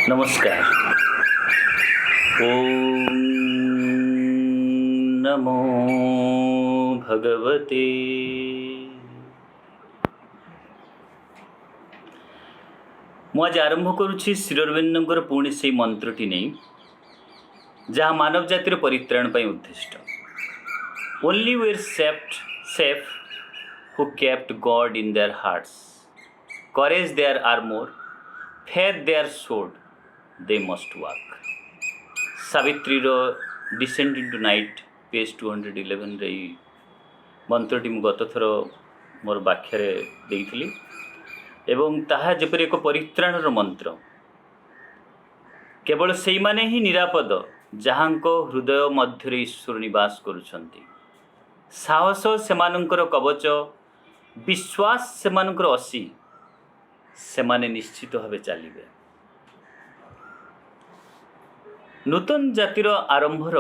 नमस्कार। ओम नमो भगवते। ମୁଁ ଆଜି ଆରମ୍ଭ କରୁଛି ଶ୍ରୀ ଅରବିନ୍ଦଙ୍କର ପୁଣି ସେହି ମନ୍ତ୍ରଟି ନେଇ, ଯାହା ମାନବ ଜାତିର ପରିତ୍ରାଣ ପାଇଁ ଉଦ୍ଦିଷ୍ଟ। Only were safe who kept God in their hearts, courage their armor, faith their sword, they must walk. ସାବିତ୍ରୀର ଡିସେଣ୍ଡ ଇଣ୍ଟୁ ନାଇଟ୍ ପେଜ୍ 211ରେ ଏଇ ମନ୍ତ୍ରଟି ମୁଁ ଗତଥର ମୋର ବ୍ୟାଖ୍ୟାରେ ଦେଇଥିଲି ଏବଂ ତାହା ଯେପରି ଏକ ପରିତ୍ରାଣର ମନ୍ତ୍ର। କେବଳ ସେଇମାନେ ହିଁ ନିରାପଦ ଯାହାଙ୍କ ହୃଦୟ ମଧ୍ୟରେ ଈଶ୍ୱର ନିବାସ କରୁଛନ୍ତି। ସାହସ ସେମାନଙ୍କର କବଚ, ବିଶ୍ୱାସ ସେମାନଙ୍କର ଅସି, ସେମାନେ ନିଶ୍ଚିତ ଭାବେ ଚାଲିବେ। ନୂତନ ଜାତିର ଆରମ୍ଭର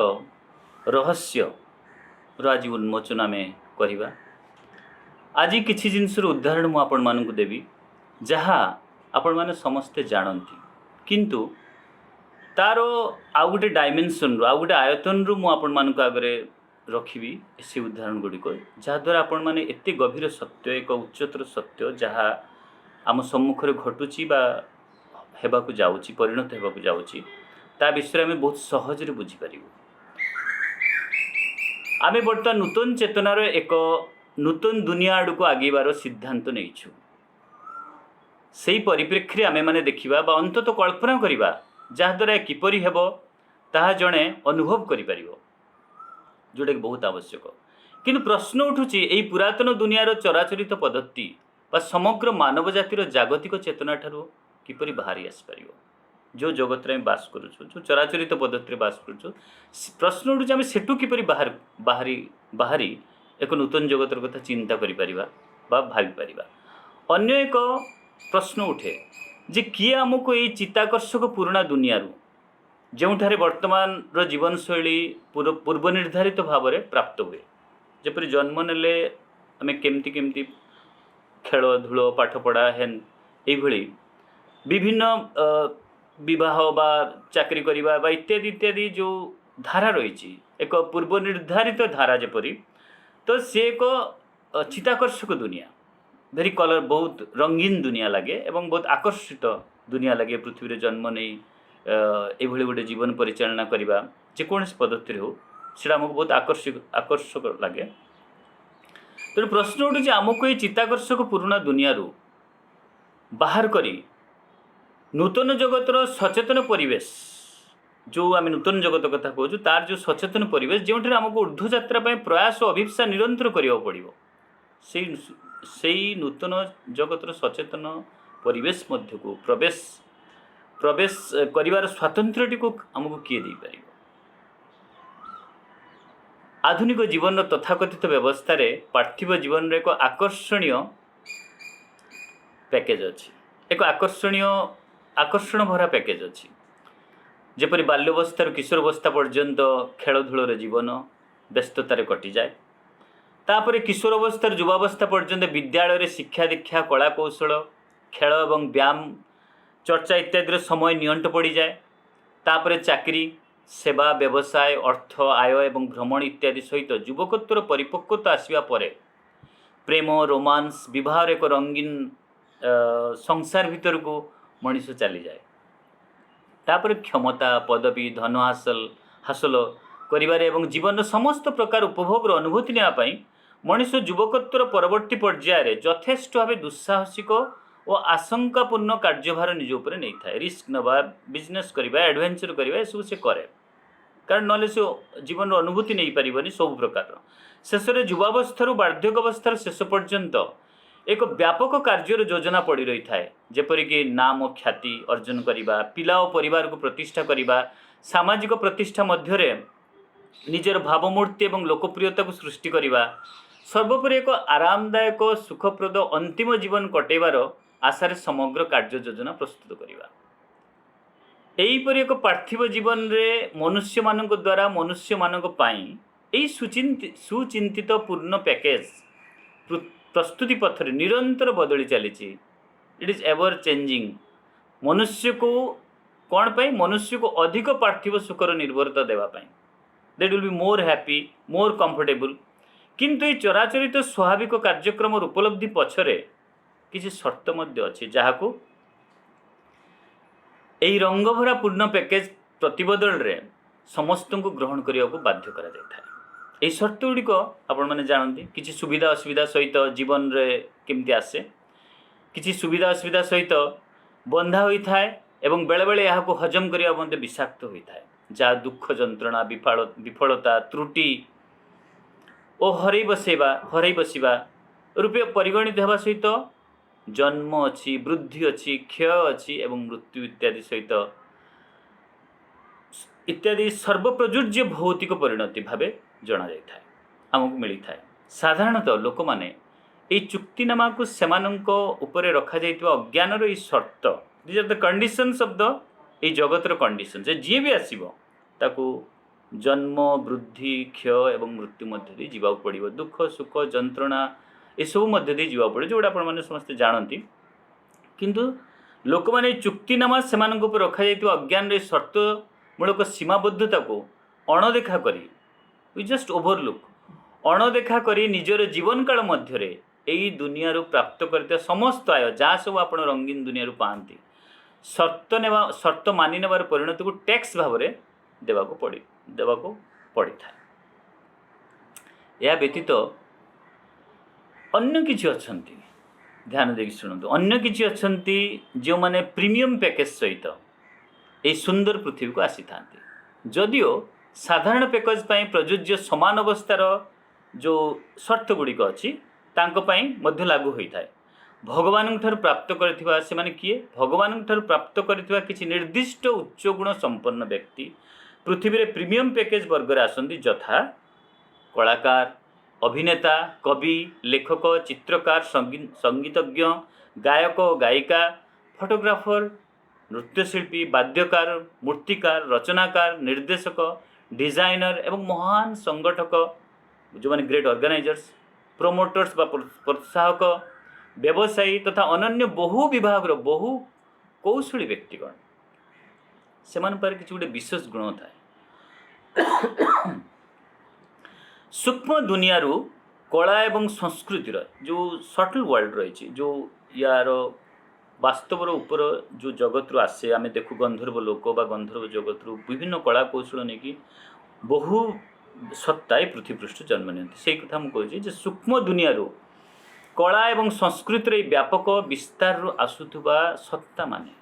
ରହସ୍ୟର ଆଜି ଉନ୍ମୋଚନ ଆମେ କରିବା। ଆଜି କିଛି ଜିନିଷର ଉଦାହରଣ ମୁଁ ଆପଣମାନଙ୍କୁ ଦେବି, ଯାହା ଆପଣମାନେ ସମସ୍ତେ ଜାଣନ୍ତି, କିନ୍ତୁ ତାର ଆଉ ଗୋଟେ ଡାଇମେନସନ୍ରୁ, ଆଉ ଗୋଟେ ଆୟତନରୁ ମୁଁ ଆପଣମାନଙ୍କ ଆଗରେ ରଖିବି ସେ ଉଦାହରଣ ଗୁଡ଼ିକ, ଯାହାଦ୍ୱାରା ଆପଣମାନେ ଏତେ ଗଭୀର ସତ୍ୟ, ଏକ ଉଚ୍ଚତର ସତ୍ୟ ଯାହା ଆମ ସମ୍ମୁଖରେ ଘଟୁଛି ବା ହେବାକୁ ଯାଉଛି, ପରିଣତ ହେବାକୁ ଯାଉଛି, ତା ବିଷୟରେ ଆମେ ବହୁତ ସହଜରେ ବୁଝିପାରିବୁ। ଆମେ ବର୍ତ୍ତମାନ ନୂତନ ଚେତନାର ଏକ ନୂତନ ଦୁନିଆ ଆଡ଼କୁ ଆଗେଇବାର ସିଦ୍ଧାନ୍ତ ନେଇଛୁ। ସେହି ପରିପ୍ରେକ୍ଷୀରେ ଆମେମାନେ ଦେଖିବା ବା ଅନ୍ତତଃ କଳ୍ପନା କରିବା, ଯାହାଦ୍ୱାରା କିପରି ହେବ ତାହା ଜଣେ ଅନୁଭବ କରିପାରିବ, ଯେଉଁଟାକି ବହୁତ ଆବଶ୍ୟକ। କିନ୍ତୁ ପ୍ରଶ୍ନ ଉଠୁଛି, ଏହି ପୁରାତନ ଦୁନିଆର ଚରାଚରିତ ପଦ୍ଧତି ବା ସମଗ୍ର ମାନବ ଜାତିର ଜାଗତିକ ଚେତନା ଠାରୁ କିପରି ବାହାରି ଆସିପାରିବ? ଯେଉଁ ଜଗତରେ ଆମେ ବାସ କରୁଛୁ, ଯେଉଁ ଚରାଚରିତ ପଦ୍ଧତିରେ ବାସ କରୁଛୁ, ପ୍ରଶ୍ନ ଉଠୁଛି ଆମେ ସେଠୁ କିପରି ବାହାରି ଏକ ନୂତନ ଜଗତର କଥା ଚିନ୍ତା କରିପାରିବା ବା ଭାବିପାରିବା। ଅନ୍ୟ ଏକ ପ୍ରଶ୍ନ ଉଠେ ଯେ କିଏ ଆମକୁ ଏହି ଚିତ୍ତାକର୍ଷକ ପୁରୁଣା ଦୁନିଆରୁ, ଯେଉଁଠାରେ ବର୍ତ୍ତମାନର ଜୀବନଶୈଳୀ ପୂର୍ବ ନିର୍ଦ୍ଧାରିତ ଭାବରେ ପ୍ରାପ୍ତ ହୁଏ, ଯେପରି ଜନ୍ମ ନେଲେ ଆମେ କେମିତି ଖେଳ ଧୂଳ ପାଠପଢ଼ା ଏଇଭଳି ବିଭିନ୍ନ ବିବାହ ବା ଚାକିରି କରିବା ବା ଇତ୍ୟାଦି ଇତ୍ୟାଦି ଯେଉଁ ଧାରା ରହିଛି, ଏକ ପୂର୍ବ ନିର୍ଦ୍ଧାରିତ ଧାରା ଯେପରି, ତ ସେ ଏକ ଚିତ୍ତାକର୍ଷକ ଦୁନିଆ, ଭେରି କଲର୍, ବହୁତ ରଙ୍ଗୀନ ଦୁନିଆ ଲାଗେ ଏବଂ ବହୁତ ଆକର୍ଷିତ ଦୁନିଆ ଲାଗେ। ପୃଥିବୀରେ ଜନ୍ମ ନେଇ ଏଭଳି ଗୋଟେ ଜୀବନ ପରିଚାଳନା କରିବା, ଯେକୌଣସି ପଦ୍ଧତିରେ ହେଉ, ସେଇଟା ଆମକୁ ବହୁତ ଆକର୍ଷକ ଲାଗେ। ତେଣୁ ପ୍ରଶ୍ନ ଉଠୁଛି, ଆମକୁ ଏହି ଚିତ୍ତାକର୍ଷକ ପୁରୁଣା ଦୁନିଆରୁ ବାହାର କରି ନୂତନ ଜଗତର ସଚେତନ ପରିବେଶ, ଯେଉଁ ଆମେ ନୂତନ ଜଗତ କଥା କହୁଛୁ, ତାର ଯେଉଁ ସଚେତନ ପରିବେଶ, ଯେଉଁଠାରେ ଆମକୁ ଉର୍ଦ୍ଧ୍ୱଯାତ୍ରା ପାଇଁ ପ୍ରୟାସ ଓ ଅଭିପ୍ସା ନିରନ୍ତର କରିବାକୁ ପଡ଼ିବ, ସେଇ ନୂତନ ଜଗତର ସଚେତନ ପରିବେଶ ମଧ୍ୟକୁ ପ୍ରବେଶ କରିବାର ସ୍ୱାତନ୍ତ୍ର୍ୟଟିକୁ ଆମକୁ କିଏ ଦେଇପାରିବ? ଆଧୁନିକ ଜୀବନର ତଥାକଥିତ ବ୍ୟବସ୍ଥାରେ ପାର୍ଥିବ ଜୀବନର ଏକ ଆକର୍ଷଣୀୟ ପ୍ୟାକେଜ୍ ଅଛି, ଏକ ଆକର୍ଷଣ ଭରା ପ୍ୟାକେଜ୍ ଅଛି। ଯେପରି ବାଲ୍ୟବସ୍ଥାରୁ କିଶୋରାବସ୍ଥା ପର୍ଯ୍ୟନ୍ତ ଖେଳଧୂଳର ଜୀବନ ବ୍ୟସ୍ତତାରେ କଟିଯାଏ। ତାପରେ କିଶୋର ଅବସ୍ଥାରୁ ଯୁବାବସ୍ଥା ପର୍ଯ୍ୟନ୍ତ ବିଦ୍ୟାଳୟରେ ଶିକ୍ଷା ଦୀକ୍ଷା, କଳା କୌଶଳ, ଖେଳ ଏବଂ ବ୍ୟାୟାମ ଚର୍ଚ୍ଚା ଇତ୍ୟାଦିର ସମୟ ନିଅଣ୍ଟ ପଡ଼ିଯାଏ। ତାପରେ ଚାକିରି, ସେବା, ବ୍ୟବସାୟ, ଅର୍ଥ, ଆୟ ଏବଂ ଭ୍ରମଣ ଇତ୍ୟାଦି ସହିତ ଯୁବକତ୍ୱର ପରିପକ୍ୱତା ଆସିବା ପରେ ପ୍ରେମ, ରୋମାନ୍ସ, ବିବାହର ଏକ ରଙ୍ଗୀନ ସଂସାର ଭିତରକୁ ମଣିଷ ଚାଲିଯାଏ। ତାପରେ କ୍ଷମତା, ପଦବୀ, ଧନ ହାସଲ କରିବାରେ ଏବଂ ଜୀବନର ସମସ୍ତ ପ୍ରକାର ଉପଭୋଗର ଅନୁଭୂତି ନେବା ପାଇଁ ମଣିଷ ଯୁବକତ୍ୱର ପରବର୍ତ୍ତୀ ପର୍ଯ୍ୟାୟରେ ଯଥେଷ୍ଟ ଭାବେ ଦୁଃସାହସିକ ଓ ଆଶଙ୍କାପୂର୍ଣ୍ଣ କାର୍ଯ୍ୟଭାର ନିଜ ଉପରେ ନେଇଥାଏ। ରିସ୍କ ନେବା, ବିଜନେସ୍ କରିବା, ଆଡ଼ଭେଞ୍ଚର କରିବା, ଏସବୁ ସେ କରେ, କାରଣ ନହେଲେ ସେ ଜୀବନର ଅନୁଭୂତି ନେଇପାରିବନି ସବୁ ପ୍ରକାରର। ଶେଷରେ ଯୁବାବସ୍ଥାରୁ ବାର୍ଦ୍ଧକ୍ୟାବସ୍ଥାର ଶେଷ ପର୍ଯ୍ୟନ୍ତ ଏକ ବ୍ୟାପକ କାର୍ଯ୍ୟର ଯୋଜନା ପଡ଼ି ରହିଥାଏ, ଯେପରିକି ନାମ ଓ ଖ୍ୟାତି ଅର୍ଜନ କରିବା, ପିଲା ଓ ପରିବାରକୁ ପ୍ରତିଷ୍ଠା କରିବା, ସାମାଜିକ ପ୍ରତିଷ୍ଠା ମଧ୍ୟରେ ନିଜର ଭାବମୂର୍ତ୍ତି ଏବଂ ଲୋକପ୍ରିୟତାକୁ ସୃଷ୍ଟି କରିବା, ସର୍ବୋପରି ଏକ ଆରାମଦାୟକ ସୁଖପ୍ରଦ ଅନ୍ତିମ ଜୀବନ କଟେଇବାର ଆଶାରେ ସମଗ୍ର କାର୍ଯ୍ୟ ଯୋଜନା ପ୍ରସ୍ତୁତ କରିବା। ଏହିପରି ଏକ ପାର୍ଥିବ ଜୀବନରେ ମନୁଷ୍ୟମାନଙ୍କ ଦ୍ୱାରା ମନୁଷ୍ୟମାନଙ୍କ ପାଇଁ ଏହି ସୁଚିନ୍ତିତ ପୂର୍ଣ୍ଣ ପ୍ୟାକେଜ୍ ପ୍ରସ୍ତୁତି ପଥରେ ନିରନ୍ତର ବଦଳି ଚାଲିଛି। It is ever changing. ମନୁଷ୍ୟକୁ कौन पाई मनुष्य को अधिक पार्थिव सुखर निर्भरता देवाई that will be more happy more comfortable किंतु ये चराचरित स्वाभाविक कार्यक्रम उपलब्धि पछरे किसी शर्त मध्य अच्छी जहाँ को यही रंगभरा पूर्ण पैकेज प्रतिबदल रे समस्त को ग्रहण करने को बाध्य करा जाता है। यही शर्त गुड़िक आपण मैंने जानती किसी सुविधा असुविधा सहित जीवन रे केमती आसे किसी सुविधा असुविधा सहित बंधा होता है एवं बेले बेले यहाँ को हजम करने मध्य विषाक्त होता है जहाँ दुख जंत्रणा विफलता त्रुटि और हरई बसवा रूपे परिगणित होगा सहित जन्म अच्छी वृद्धि अच्छी क्षय अच्छी एवं मृत्यु इत्यादि सहित इत्यादि सर्वप्रयोज्य भौतिक परिणति भाव जना जाए आमको मिली था। साधारणतः लोक मैंने ये चुक्तिनामा को सेमानंको उपरे रखा जाइतिबा अज्ञानर ये शर्त these are the conditions of the ये जगतर कंडीशन जे जी भी आसीबो ताकू जन्म वृद्धि क्षय एवं मृत्यु मध्य दे जीवा पड़ो दुख सुख जंत्रणा एसबू मध्य दे जीवा पड़े जोड़ा आपण मैंने समस्ते जानती किंतु लोक मैंने चुक्तिनामा सेमानंको उपर रखा जाइतिबा अज्ञान रे शर्त मूलक सीमाबद्धता को अणदेखा करी वी जस्ट ओवरलुक अणदेखा करी निजर जीवन काल मध्य यही दुनिया प्राप्त करते समस्त आय जहाँ सब आप रंगीन दुनिया पाती शर्त मानि नेबार परिणति को टैक्स भाव में देवाको पड़ी था। यह व्यतीत अन्य किछि अछंती ध्यान देकी शुणु अन्य किछि अछंती जो माने प्रीमियम पैकेज सहित ये सुंदर पृथ्वी को आसी था जदिओ साधारण पैकेज प्रयोज्य समान अवस्थार जो शर्त गुड़िक अच्छी मध्य लागू होता है। भगवान प्राप्त करथिबा से माने किए भगवान प्राप्त करथिबा किछि निर्दिष्ट उच्च गुण संपन्न व्यक्ति पृथ्वी रे प्रीमियम पैकेज वर्ग आसंती यथा कलाकार अभिनेता कवि लेखक चित्रकार संगीतज्ञ गायक गायिका फोटोग्राफर नृत्यशिल्पी वाद्यकार मूर्तिकार रचनाकार निर्देशक डिजाइनर एवं महान संगठक जो माने ग्रेट ऑर्गेनाइजर्स प्रोमोटर्स बा प्रोत्साहक व्यवसायी तथा अनन्य बहु विभाग बहु कौशली व्यक्तिगण से किसी गोटे विशेष गुण था सूक्ष्म दुनिया कला एवं संस्कृतिर जो सटल वर्ल्ड रही जो यार वास्तवर ऊपर जो जगत रू आसे आम देखू गंधर्व लोक बा गंधर्व जगत रू विभिन्न कला कौशल नहीं कि बहु सत्ता पृथ्वी पृष्ठ जन्म नि से कथा मुझे सूक्ष्म दुनिया कला एवं संस्कृतिर व्यापक विस्तार आसुवा सत्ता माने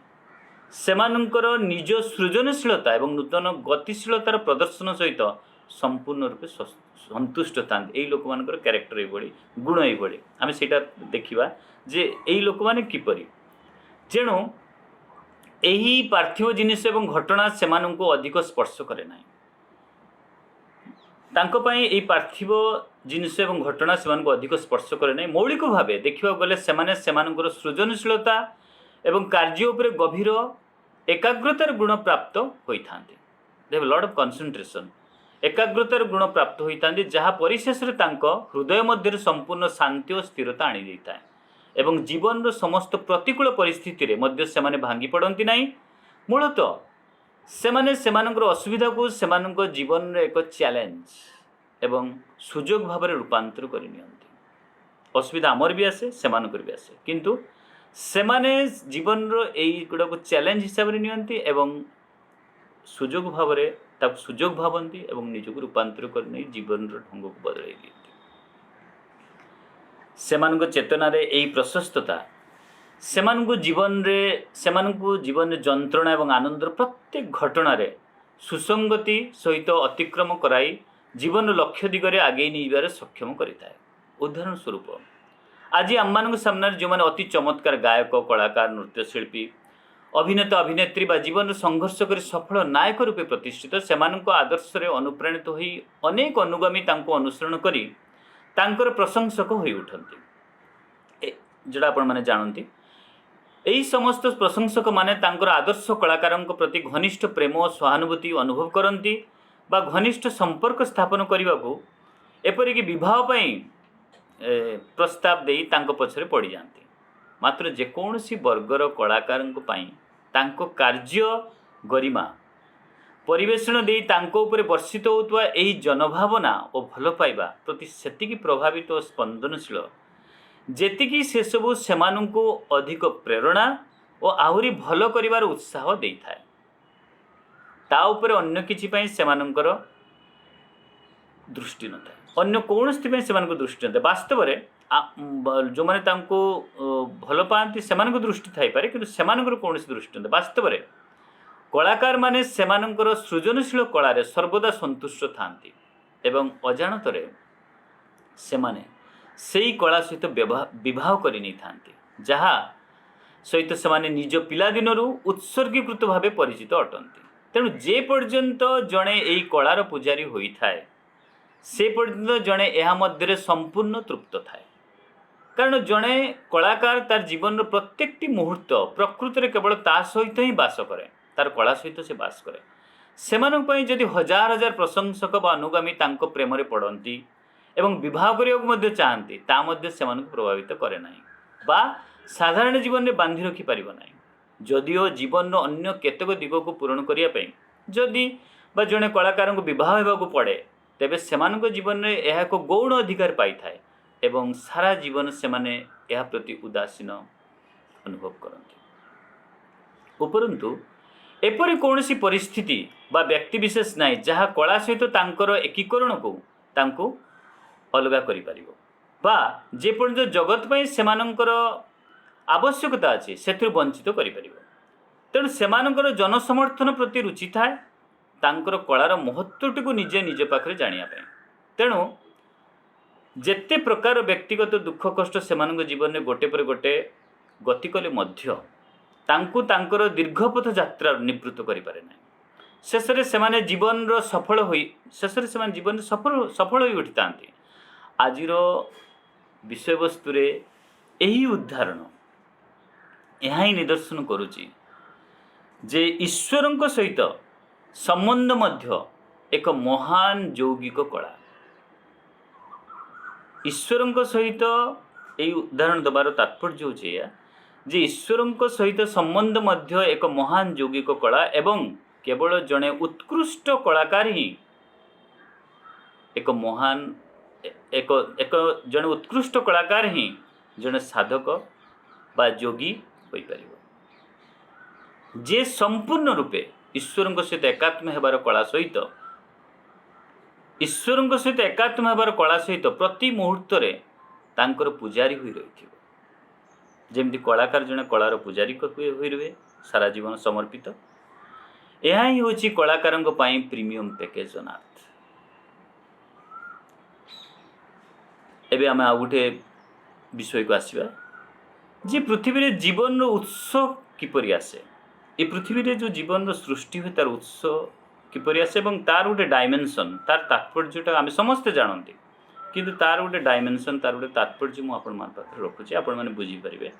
सेमानंकर निज सृजनशीलता एवं नूतन गतिशीलतार प्रदर्शन सहित संपूर्ण रूपे संतुष्ट था लोक मान क्यारेक्टर ये गुण ये आम से देखा जे यही लोक मैंने किपरि जेणु यही पार्थिव जिनिस एवं घटना से अधिक स्पर्श करे ना यही पार्थिव जिनिस एवं घटना से अधिक स्पर्श करे ना मौलिक भाव देखा गले से सृजनशीलता एवं कार्य उपरे गभीर एकाग्रतार गुण प्राप्त होता they have lot of concentration एकाग्रतार गुण प्राप्त होता जहाँ परिशेष हृदय मध्य संपूर्ण शांति और स्थिरता आनी देता है एवं जीवन समस्त प्रतिकूल परिस्थिति रे मध्य से भांगी पड़ती ना मूलतः सेमानंकर असुविधा को सेमानंकर जीवन रे एक चैलेंज एवं सुजोग भाव में रूपांतर कर असुविधा आमर भी आसे सेमानकर भी आसे किंतु सेमाने जीवन गुड़ा को चैलेंज हिसाब से नियंती एवं सुजोग भाव में सुजोग भावती एवं निजक रूपांतर कर जीवन ढंग को बदल दिखती सेमानक चेतना रे यही प्रशस्तता सेमानक जीवन रे सेमानक जीवन रे जंत्रणा एवं आनंदर प्रत्येक घटना रे सुसंगति सहित अतिक्रम कराई जीवन लक्ष्य दिगरे आगे नहीं सक्षम करिता है। उदाहरण स्वरूप आज आम मान सामने जो मैंने अति चमत्कार गायक कलाकार नृत्यशिल्पी अभिनेता अभिनेत्री बा जीवन संघर्ष कर सफल नायक रूपे प्रतिष्ठित से आदर्श रे अनुप्राणित होई अनेक अनुगामी अनुसरण करी तांकर प्रशंसक हो उठती जोड़ा आपण मैंने जानती यही समस्त प्रशंसक माने तांकर आदर्श कलाकार प्रति घनिष्ठ प्रेम और सहानुभूति अनुभव करती बा घनिष्ठ संपर्क स्थापन करने को एपरिक विवाह प्रस्ताव दे पछरे पड़ जाती मात्र जेकोसी वर्गर कलाकार कार्य गरिमा परिवेषण दे तांको उपरे वर्षित होउतवा एही जनभावना और भल पाइबा प्रति सेतिकी प्रभावित और स्पंदनशील जेतिकी से सबु सेमानंकु अधिक प्रेरणा और आहुरी भल करिवार उत्साह देइथाय। ता उपरे अन्य किछि पई सेमानंकर दृष्टि न थाए, अन्य कौनसी पई सेमानंको दृष्टि न थाए। वास्तव रे जो माने तांको भल पाती सेमानंको दृष्टि थाई पारे किंतु सेमानंकर कौनसी दृष्टि न। वास्तव रे कलाकार माने सेमानंकर सृजनशील कलारे सर्वदा संतुष्ट थांती एवं अजाणतरे सेमाने सेई कला सहित विवाह करि नै थांती, जहा सहित सेमाने निज पिला दिनरु उत्सर्गीकृत भावे परिचित अटंती। तेणु जे पर्यंत जणे एई कलार पुजारी होई थाए से पर्यंत जणे एहा मध्यरे संपूर्ण तृप्त थाए। कारण जणे कलाकार तार जीवन प्रत्येकटी मुहूर्त प्रकृति रे केवल ता सहित ही बास करे, तार कला सहित से बास करे। सेमानक पई जदि हजार हजार प्रशंसक बा अनुगामी तांको प्रेम रे पड़ंती एवं विवाह करिया मध्ये चाहती ता मध्ये सेमानक प्रभावित करे नाही बा साधारण जीवन रे बांधी रखि परिबो नाही। जदिओ जीवन रो अन्य केतक दिग को पूरण करिया पई जदि बा जणे कलाकार को विवाह हेबा को पड़े तेबे सेमानक जीवन रे एहा को गौण अधिकार पाई थाए एवं सारा जीवन सेमाने एहा प्रति उदासीन अनुभव करती। उपरंतु एपरि कौनसी परिस्थिति बा व्यक्ति विशेष नाही जहा कला सहित तांकर एकीकरण को तांको अलगा करि परिबो बा जे पर्यंत जगत पई सेमानंकर आवश्यकता अछि सेथु वंचित करि परिबो। तेणु सेमानंकर जनसमर्थन प्रति रुचि थाए तांकर कलार महत्वटी को निजे निजे पाखरे जानिया पई। तेणु जेते प्रकार व्यक्तिगत दुख कष्ट सेमानंक जीवन में गोटे पर गोटे गति कले मध्य तांकु तांकर दीर्घपथ यात्रा निवृत्त करि पारे नै। शेषरे सेमाने जीवन रो सफल होई शेषरे सेमाने जीवन सफल होई उठितांती। आजिर विषय वस्तु रे एही उदाहरण यहाँ ही निदर्शन करुची जे ईश्वरंक सहित संबंध मध्य एक महान यौगिक कला। ईश्वरंक सहित यही उदाहरण दबार तात्पर्य होचे जे ईश्वरंक सहित संबंध मध्य एक महान यौगिक कला एवं केवल जड़े उत्कृष्ट कलाकार ही एक महान एक एक जड़े उत्कृष्ट कलाकार ही जड़े साधक बा योगी होई परिबो। जे संपूर्ण रूपे ईश्वरंक सहित एकात्म हेबार कला सहित ईश्वरंक सहित एकात्म हेबार कला सहित प्रति मुहूर्त रे तांकर पुजारी होई रहिथिबो। जेमति कलाकार जने कलार पुजारी होई रहे सारा जीवन समर्पित। यह ही होची कलाकारंक पाई प्रीमियम पैकेज ऑन अर्थ। एबे आमे आ गुटे विषय को आसीबा जे पृथ्वी रे जीवन रो उत्स किपरि आसे। ए पृथ्वी रे जो जीवन रो सृष्टि होय तार उत्स किपरि आसे एवं तार गोटे डायमेंशन तार तात्पर्यटा आमे समस्त जानते किंतु तार गोटे डायमेंशन तार गोटे तात्पर्य मु आपण मान पाखरे रखुची आपण माने बुझी परिबे।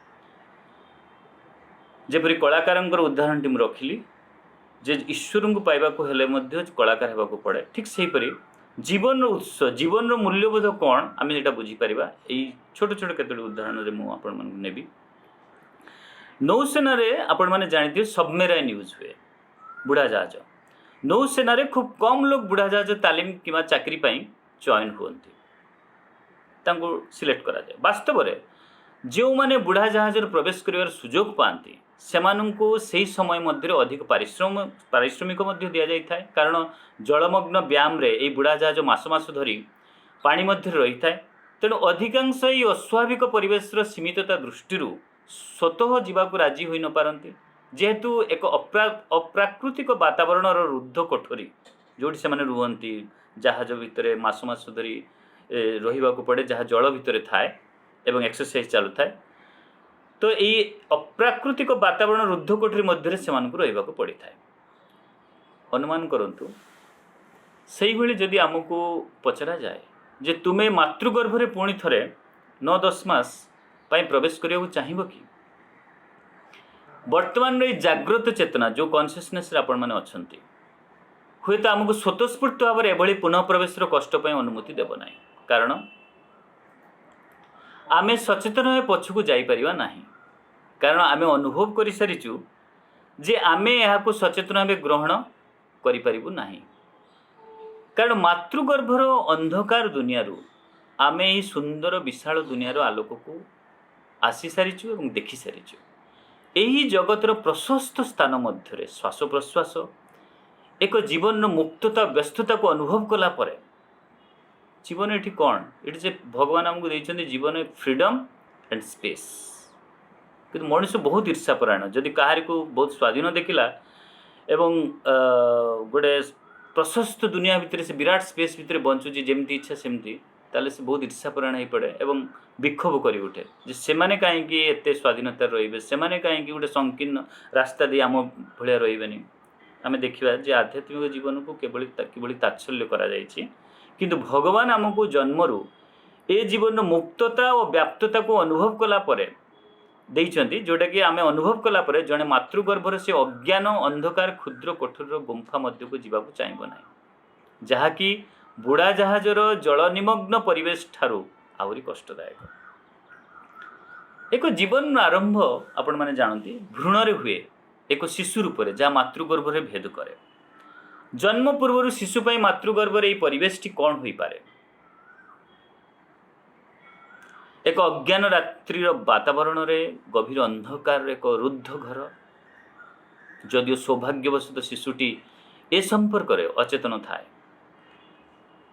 जेपरि कलाकारंकर उदाहरण टी मु रखिली जे ईश्वर को पाइबा को हेले मध्य कलाकार हेबा को पड़े ठीक सेही परि जीवन रो उत्स जीवन रो मूल्यबोध कौन आमे एटा बुझी परिबा। एई छोट छोट केतोटी उदाहरण रे मु आपण मान नेबी। नौसेना रे आपण माने जानिथिबे सबमेराइन यूज हुए बुढ़ा जहाज। नौसेना रे खूब कम लोग बुढ़ा जहाज तालीम किमा चाकरी पाई चयन होती तांको सिलेक्ट करा जाए। वास्तव रे जो माने बुढ़ा जहाज प्रवेश करिवार सुजोग पाती सेमानंको सेही समय मध्य अधिक पारिश्रमिक मध्य दिया जाय थाए। कारण जलमग्न व्यायाम रे ए बुढ़ा जहाज मास मास धरी पानी मध्य रही थाए। तेणु अधिकांश ये अस्वाभाविक परिवेश सीमितता दृष्टि स्वतः जीवाकू राजी होई न पारंती जेहेतु एक अप्राकृतिक वातावरण रुद्ध कोठरी जोटी से रुहंती जहाज भितर मास मास धरी रहिबा को पड़े जहाँ जल भितर थाए एवं एक्सरसाइज चालू थाए। तो ये अप्राकृतिक वातावरण रुद्ध कोठरी मध्य से रहिबा को पड़ी थाए। अनुमान करंतु सही भली जदि आमको पचरा जाए जे तुमे मातृगर्भ रे पुणी थरे 9-10 मास पाई प्रवेश करिया चाहिए कि वर्तमान रे जागृत चेतना जो कॉन्शियसनेस रे आपण माने अछंती हुए तो आमको स्वतःस्फूर्त भाव में एभली पुनः प्रवेश कष्ट पाई अनुमति देव ना। कारण आमे सचेतन भाव पछकू जाई परिवा नाही। कारण आमे अनुभव कर सारिचु जे आमे यहाँ सचेतन भाव ग्रहण करिपारिबु नाही। कारण मातृगर्भर अंधकार दुनिया आमे यही सुंदर विशाल दुनियार आलोक को आसी सारीचु और देखि सारीचु। यही जगतर प्रशस्त स्थान मध्य श्वास प्रश्वास एक जीवन मुक्तता व्यस्तता को अनुभव कला परे जीवन ये कौन ये जे भगवान आमको देइछन्ति जीवन फ्रीडम एंड स्पेस। किंतु मनुष्य बहुत ईर्षापरायण जदि कहार को बहुत स्वाधीन देखिला एवं गोटे प्रशस्त दुनिया भितर से विराट स्पेस भितर बंचुची जेमती इच्छा सेमती ताले से बहुत ईर्षापरायण हो पड़े एवं विक्षोभ कर उठे जे सेमाने कहीं एत स्वाधीनता रे सेमाने कहीं गोटे संकीर्ण रास्ता दे आम भाया रही आम देखा जे आध्यात्मिक जीवन को किभली तात्सल्य करा जायछि। किंतु भगवान आमको जन्मरू ए जीवन मुक्तता और व्याप्तता को अनुभव कला परे देइछन्ति जोटा कि आमे अनुभव कला परे जने मातृगर्भर से अज्ञान अंधकार क्षुद्र कठोर गुंफा मध्य को जीवाकू चाहिब नाही जहाँकि बुढ़ा जहाजर जल निमग्न परिवेश ठारू आहुरी कष्टदायक। एक जीवन आरंभ आपण माने जानती भ्रूण हुए एक शिशु रूप में जहाँ मातृगर्भरे भेद करे। जन्म पूर्व शिशुपाई मातृगर्भरे परिवेशटी कौन हो पारे। एक अज्ञान रात्रिर वातावरण में गभीर अंधकार एक रुद्ध घर जदिओ सौभाग्यवशत शिशुटी ए संपर्क में अचेतन थाए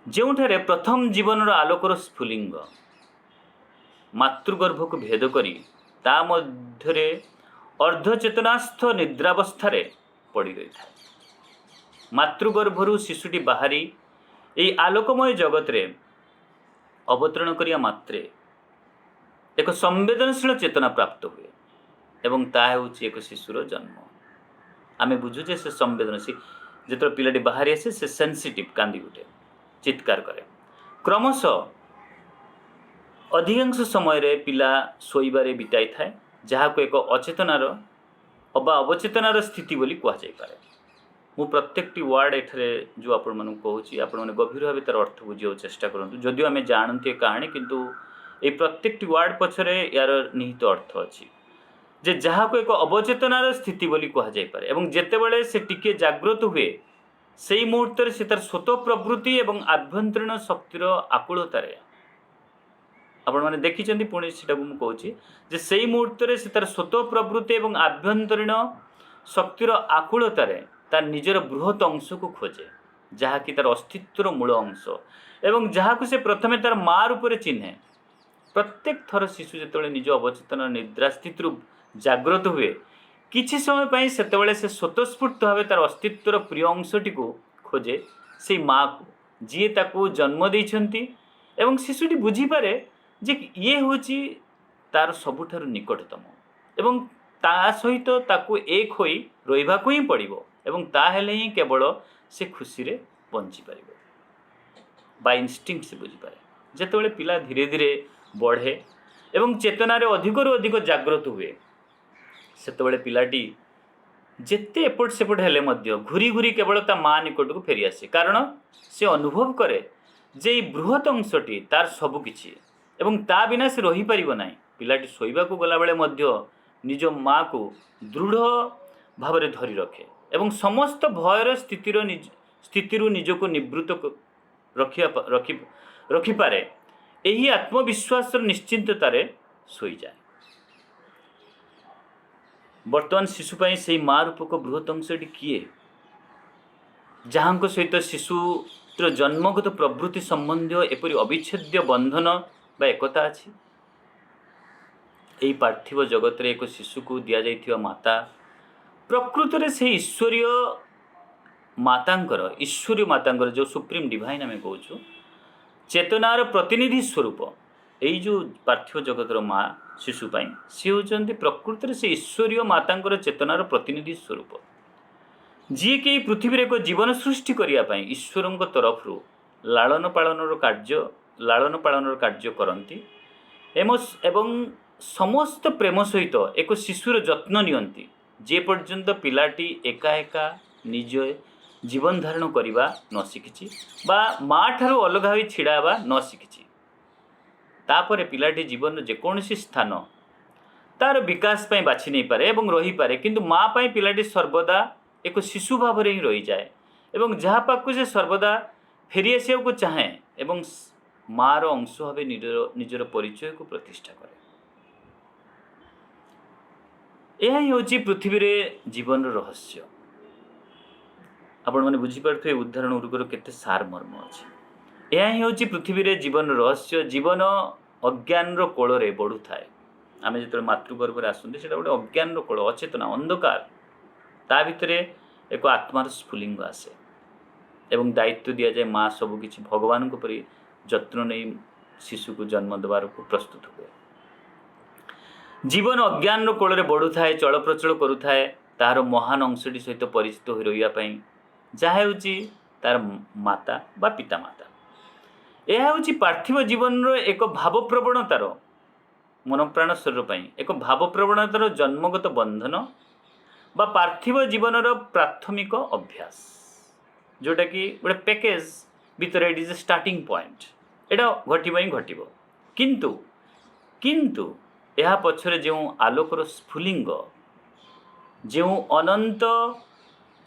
जोठारे प्रथम जीवन आलोकर स्फुलिंग मातृगर्भ को भेद करी ता मध्यरे अर्धचेतनास्थ निद्रावस्था पड़ रही था। मातृगर्भरु शिशुटी बाहरी यही आलोकमय जगत रे अवतरण करिया मात्रे एक संवेदनशील चेतना प्राप्त हुए एवं ता हेउछि एक शिशुर जन्म। आमे बुझुचे से संवेदनशील जो पिलाटी बाहरी आसे से सेंसिटिव कांदी उठे चित्कार करे। क्रमशः अधिकांश समय रे पिला शोइबारे बिताई थाए जहाँ को एक अचेतनार अबा अवचेतनार स्थिति बोली कह जाय पारे। मु प्रत्येकटी वार्ड एठरे जो आपण मानू कहूची आपण माने गभीर भाव तार अर्थ बुझिया चेष्टा करंतु जदिओ आमे जानते कहानी किंतु ए प्रत्येकटी वार्ड पछरे यार निहित अर्थ अछि जे जहाँ को एक अवचेतनार स्थिति बोली कह जाय पारे एवं जेतेबेले से टिके जागृत हुए सेई मुहूर्त रे से तार स्वतः प्रवृत्ति एवं आभ्यंतरीण शक्तिर आकुलतारे आपण माने देखिचंदी पुणी सेटा को मु कहूची जे सेई मुहूर्त रे से तार स्वतः प्रवृत्ति एवं आभ्यंतरीण शक्तिर आकुलतारे तार निजर बृहत अंश को खोजे जहाँ कि तार अस्तित्वर मूल अंश एवं जहाँ को से प्रथमे तार माँ रूप से चिन्हे। प्रत्येक थर शिशु जिते निज अवचेतन निद्रा स्थित जागृत हुए किछि समय पाई सेतेबेले से स्वतःस्फूर्त भाव तार अस्तित्वर प्रिय अंशटी को खोजे से माँ को जी ताकू जन्म देइछंती एवं शिशुटी बुझीपारे जे ये होची तार सबुठारु निकटतम एवं ता सहित ताकू एक होई रहिबा को ही पड़िबो एवं ताहेले ही केवल से खुशी रे बंची पारिबो बाय इंस्टिंक्ट से बुझी पारे। जेतेबेले पिला धीरे धीरे बढ़े एवं चेतनारे अधिकरु अधिक जागृत हुए सेतेबेले पिलाटी जेते एपट सेपट हेले मध्य घूरी घूरी केवल ता माँ निकट को फेरी आसे कारण से अनुभव करे जे बृहत अंशटी तार सबुकिछि एवं ता बिना से रही पारिबो नाही। पिलाटी शोइबा को गला बेले मध्य निज माँ को दृढ़ भाव में धरी रखे एवं समस्त भयर स्थितिर निजको निवृत्त रखिपारे यही आत्मविश्वास निश्चिंततार शोई जाए। वर्तमान शिशुपाई से माँ रूपक बृहत अंशटी किए जहाँ सहित शिशुर जन्मगत प्रवृत्ति संबंधी एपरी अविच्छेद्य बंधन बा एकता अच्छी। यही पार्थिव जगत रे एक शिशु को दि जाइथिबा माता प्रकृत रे से ईश्वरीय मातांकर जो सुप्रीम डिवाइन आम कहूँ चेतनार प्रतिनिधि स्वरूप यही जो पार्थिव जगतर माँ शिशुपाई सी होती प्रकृत से ईश्वरीय मातांकर चेतनार प्रतिनिधि स्वरूप जी कि पृथ्वी एक जीवन सृष्टि करने ईश्वर तरफ लालन पालन कार्य करती एवं समस्त प्रेम सहित एक शिशुर जत्न नियंती जे पर्यंत पिलाटी एका एका निज जीवन धारण करवा न शिखी बा माँ ठारू अलग हो छिड़ा न शिखी तापर पिलाटी जीवन जेकोसी स्थान तार विकास ପାଇଁ ବାଛି नहीं पारे एवं रही पारे किंतु माँ ପାଇଁ पिलाटी सर्वदा एक शिशु भाव रे ही रही जाए एवं जहाँ पाक से सर्वदा फेरी आसिया को चाहे एवं माँ रो अंश भाव निजर परिचय को प्रतिष्ठा करे। यह ही होची पृथ्वी रे जीवन रहस्य। आपण माने बुझी पारथुए उदाहरण गुरुकर केते सार मर्म अछि। यह ही होची पृथ्वी रे जीवन रहस्य। जीवन अज्ञान रो कोल रे बढ़ु थाए। आमे जेतले मातृगर्भ रे आसुंदे सेटा गोटे अज्ञान रो कोल अचेतना अंधकार ता भितरे एक आत्मार स्फुलिंग आसे एवं दायित्व दिया जाए माँ सब किछि भगवान को परि जत्न नहीं शिशु को जन्म देवार को प्रस्तुत हुए। जीवन अज्ञान रो कोल रे बढ़ु थाए चल प्रचल करू थाए तार महान अंशटी सहित परिचित हो रहिया पई जहा होची तार माता बा पिता माता। यह होची पार्थिव जीवन रो एक भाव प्रवणतार मन प्राण शरीर पई एक भाव प्रवणतार जन्मगत बंधन बा पार्थिव जीवन रो प्राथमिक अभ्यास जोटा कि गोटे पैकेज भितर it is a starting point एटा घटिबो ही घटिबो किंतु किंतु यह पछरे जो आलोकर स्फुलिंग जो अनंत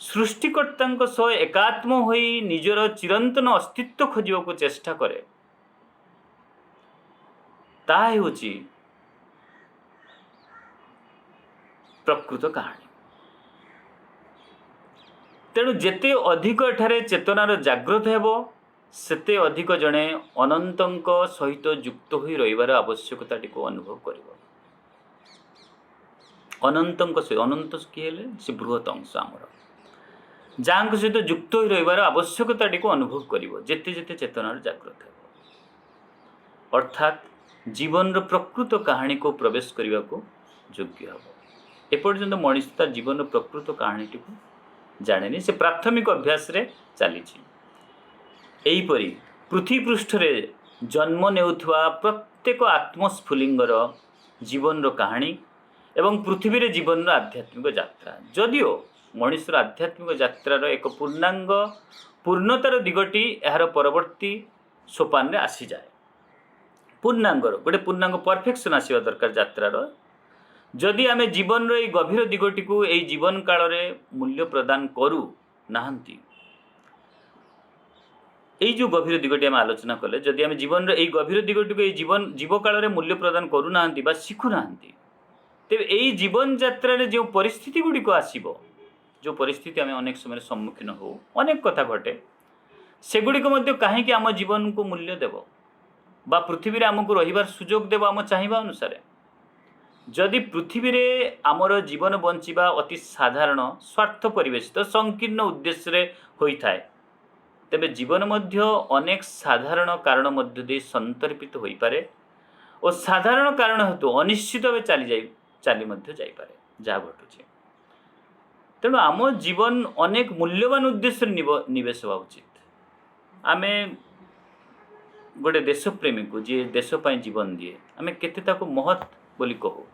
सृष्टिकर्ता सह एकात्म होई निजर चिरंतन अस्तित्व खोजिबा को चेष्टा करे ताहा हेउची प्रकृत कहानी। तेणु जेते अधिक एठारे चेतनार जागृत हेबो सेते अधिक जणे अनंतंक सहित युक्त होई रहिबार आवश्यकताटी को अनुभव करिबो। अनंतंक सहित अनंत कि हेले से बृहत अंश आमर जांक सहित युक्त होई रहिबार आवश्यकताटी को अनुभव करिबो जेते जेते चेतनार जागृत हेबो अर्थात जीवन रो प्रकृत कहानी को प्रवेश करने को योग्य हेबो। एपर्यंत मनुष्य तार जीवन रो प्रकृत कहानी को जाने से प्राथमिक अभ्यास रे चली एहीपरि पृथ्वी पृष्ठ रे जन्म नेउथवा प्रत्येक आत्मस्फुलिंगर जीवन रो कहानी एवं पृथ्वी रे जीवन रो आध्यात्मिक यात्रा जदिओ मनुष्यर आध्यात्मिक यात्रार एक पूर्णांग पूर्णतार दिगटी यार परवर्ती सोपान रे आसी जाए। पूर्णांगर गोटे पूर्णांग परफेक्शन आसवा दरकार यात्रार जदि आमे जीवन रो गभीर दिगटी को एई जीवन काल रे मूल्य प्रदान करू नाहंती एई जो गभीर दिगटी आमे आलोचना कले जदि आमे जीवन रो एई गभीर दिगटी को एई जीवन जीव काल रे मूल्य प्रदान करू नाहंती बा शिखु नाहंती तेबे एई जीवन यात्रा रे जो परिस्थिति गुडी को आसीबो जो परिस्थिति आमे अनेक समय सम्मुखीन हो अनेक कथा घटे सेगुडी को मध्य काहे कि आम जीवन को मूल्य देबो बा पृथ्वी रे हमकु रहिबार सुजोग देबो आम चाहिबा अनुसार जदि पृथ्वी रे आमर जीवन बंचिबा अति साधारण स्वार्थ परिवेशित संकीर्ण उद्देश्य रे होई थाए तेबे जीवन मध्य अनेक साधारण कारण मध्य दे संतर्पित होई पारे और साधारण कारण हेतु अनिश्चित भावे चली मध्य जाई पारे जा घटुचे। तेणु आम जीवन अनेक मूल्यवान उद्देश्य निवेश होगा उचित। आमे गोटे देशप्रेमी को जी देश पाई जीवन दिए आमे केते ताको महत् बोली कहू।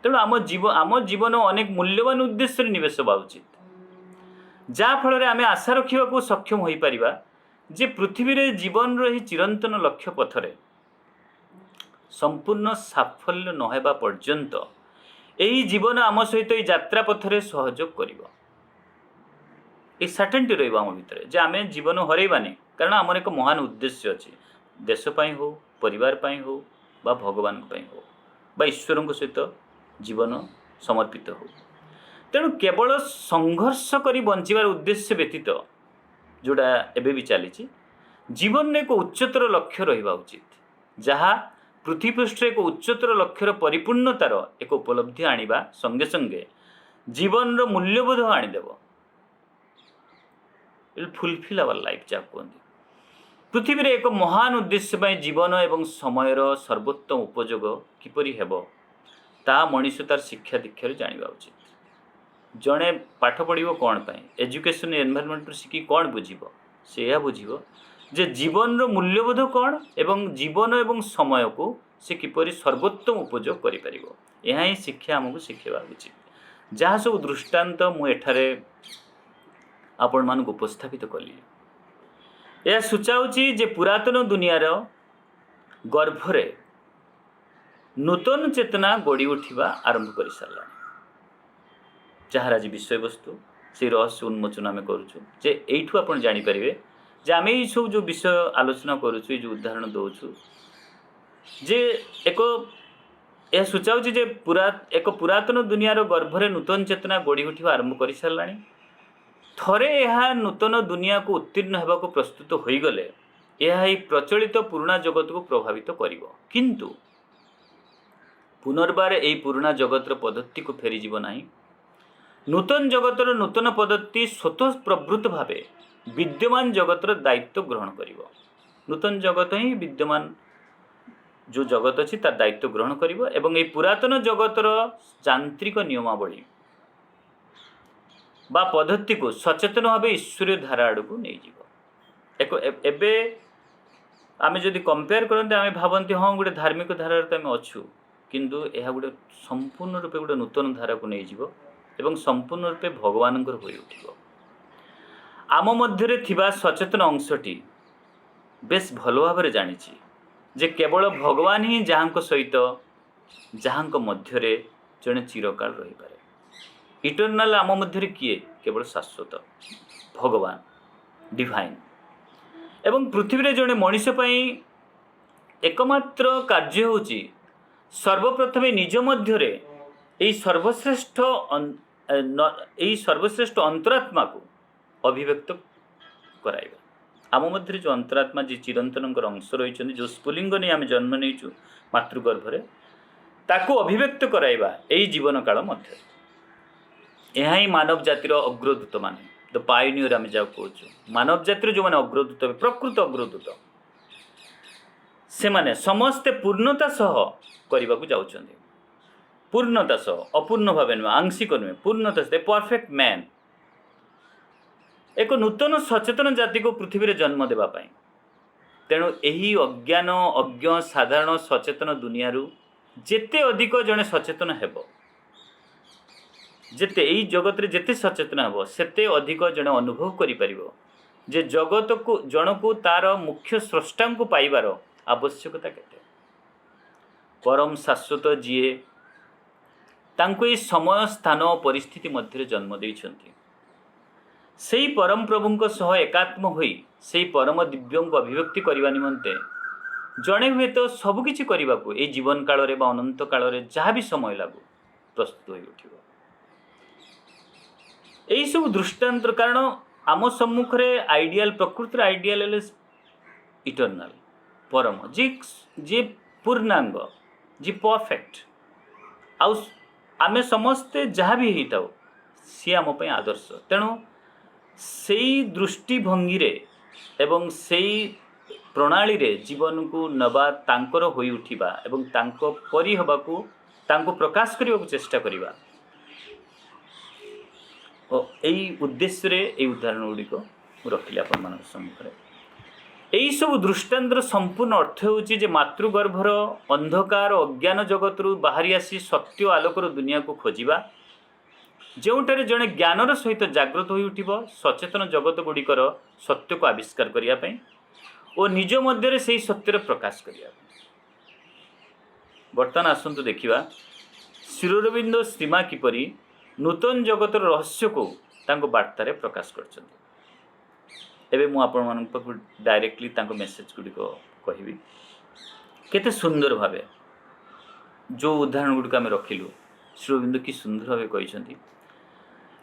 तेणु आम जीवन अनेक मूल्यवान उद्देश्य निवेश होगा उचित जा फल आमे आशा रखा को सक्षम हो पारिबा जे पृथ्वी रे जीवन रही चिरंतन लक्ष्य पथरे संपूर्ण साफल्य नहेबा पर्यंत एही जीवन आम सहित यात्रा पथरे सहयोग करिवो। ए सर्टेनिटी रहिबा आम भितरे जे आमे जीवन हरैबानी कारण आमर एक महान उद्देश्य अछि देश पाई हो परिवार पाई हो बा भगवान पाई हो बा ईश्वर सहित जीवन समर्पित हो। तेणु केवल संघर्ष करी बंचिबार उद्देश्य व्यतीत जोड़ा एबे भी चली जीवन में एक उच्चतर लक्ष्य रहिबा उचित जहाँ पृथ्वी पृष्ठ एक उच्चतर लक्ष्यर परिपूर्णतार एक उपलब्धि आनिबा संगे संगे जीवन रो मूल्यबोध आनिदेव इट फुलफिल आवर लाइफ जा कहते पृथ्वी रे एक महान उद्देश्य पाई जीवन एवं समयर सर्वोत्तम उपयोग किपरि हेबो ता मनुष्य तार शिक्षा दीक्षा जानिबा उचित। जड़े पाठ पढ़िबो कौन पाई एजुकेशन एनवायरनमेंट शिखी कौन बुझिबो से या बुझिबो जे जीवन रो मूल्यबोध कौन एवं जीवन एवं समय को से किपरि सर्वोत्तम उपयोग करि परिबो यह ही शिक्षा हमको शिखेबा उचित। जहाँ सब दृष्टांत मु एठारे आपण मानक उपस्थापित कली यह सूचाऊँच जे पुरातन दुनियार गर्भरे नूतन चेतना गड़ी उठा आरंभ कर सारा जार आज विषय वस्तु से रहस्य उन्मोचन आम करुचु एठू आप जापर जे आम ये सब जो विषय आलोचना करुचु जो उदाहरण दौचु जे यह सूचाऊँ जे एक पुरातन दुनियार गर्भरे नूतन चेतना गड़ी उठा आरंभ कर सारा थरे यह नूतन दुनिया को उत्तीर्ण होगा प्रस्तुत हो गले यह प्रचलित पुराणा जगत को प्रभावित करिवो किंतु पुनर्बार यही पुराणा जगतर पद्धति को फेरीजीव नाही। नूतन जगतर नूतन पद्धति स्वतः प्रवृत्त भावे विद्यमान जगतर दायित्व ग्रहण करिवो। नूतन जगत ही विद्यमान जो जगत अच्छी तार दायित्व ग्रहण करिवो एवं ये पुरातन जगतर यांत्रिक नियमावली बा पद्धति को सचेतन भाव ईश्वरीय धारा आड़ को नहीं जीव। एबे आमे जदि कंपेयर करते आमे भावती हाँ गोटे धार्मिक धारा तो आम अच्छु किंतु यह गोटे संपूर्ण रूपे गोटे नूतन धारा को नहीं जीव एवं संपूर्ण रूपे भगवान हो उठिब। आम मध्य थिबा सचेतन अंशटी बेस भल भाव जानी जे केवल भगवान ही जहाँ सहित जहाँ मध्य जड़े चिरकाल रही पारे। इटर्नाल आम मध्य किए केवल शाश्वत भगवान डिवाइन एवं पृथ्वी रे जड़े मनीष एकमात्र कार्य होची सर्वप्रथमे निज मध्य सर्वश्रेष्ठ अंतरात्मा को अभिव्यक्त कराइबा। आम मध्य जो अंतरात्मा जी चिरंतन अंश रही जो स्फुलिंग नहीं आम जन्म नहीं मातृगर्भरे ताको अभिव्यक्त कराइबा यही जीवन काल मध्य यह ही मानव जातिर अग्रदूत माने द पायोनियर आम जा कहूँ मानव जातिर जो मैंने अग्रदूत प्रकृत अग्रदूत से माने समस्ते पूर्णता सह करने को जाउछन्ति। पूर्णता सह अपूर्ण भाव नुहे आंशिक नुहे पूर्णता सह परफेक्ट मैन एक नूतन सचेतन जाति को पृथ्वी रे जन्म देवाई। तेणु यही अज्ञान अज्ञ साधारण सचेतन दुनिया जेते अधिक जड़े सचेतन हेबो जेते यही जगत रे जेते सचेतन हेबो सेते अधिक जड़े अनुभव करि परिबो जे जगत को जन को तार मुख्य स्रष्टा को पाइबार आवश्यकता केते। परम शाश्वत जीए तांको ये समय स्थान और परिस्थिति मध्य जन्म देइछन्ति सेई परम प्रभुंक सह एकात्म होई सेई परम दिव्यों को अभिव्यक्ति करने निमंते जड़े हुए तो सबकिछि करने को ये जीवन काल रे बा अनंत काल रे जहाँ भी समय लागू प्रस्तुत हो उठिबो। यही सब दृष्टांत कारण आम सम्मुख रे आइडियल प्रकृति आइडियल इटर्नाल परम जी पूर्णांग जी परफेक्ट आमे समस्ते जहाँ भी होता सी आम आदर्श। तेणु से दृष्टिभंगी रे एवं से प्रणाली रे जीवन को नवा तांकर होई उठिबा एवं तांको परि हबाकू तांको प्रकाश करने को चेष्टा करिबा यही उद्देश्य रे यही उदाहरण गुड़िक रखिले आपण मान सम्मुख यही सब दृष्टांतर संपूर्ण अर्थ होची जे मातृगर्भर अंधकार अज्ञान जगत रु बाहरी आसी सत्य आलोकर दुनिया को खोजिबा जोटारे जड़े ज्ञानर सहित जागृत हो उठिबो सचेतन जगत गुड़िकर सत्य को आविष्कार करिया पई और निज मध्य से सत्यर प्रकाश करिया। बर्तमान आसंतु देखिबा श्रीअरविंद श्रीमा किपरि नूतन जगतर रहस्य को तांको वार्तारे प्रकाश करछन्ति। एबे मु आपण मानक पाखु डायरेक्टली तांको मेसेज गुड़िक कहबी केते सुंदर भावे जो उदाहरण गुड़िक आम रखिलु श्रीअरविंद कि सुंदर भावे कहिसन्ति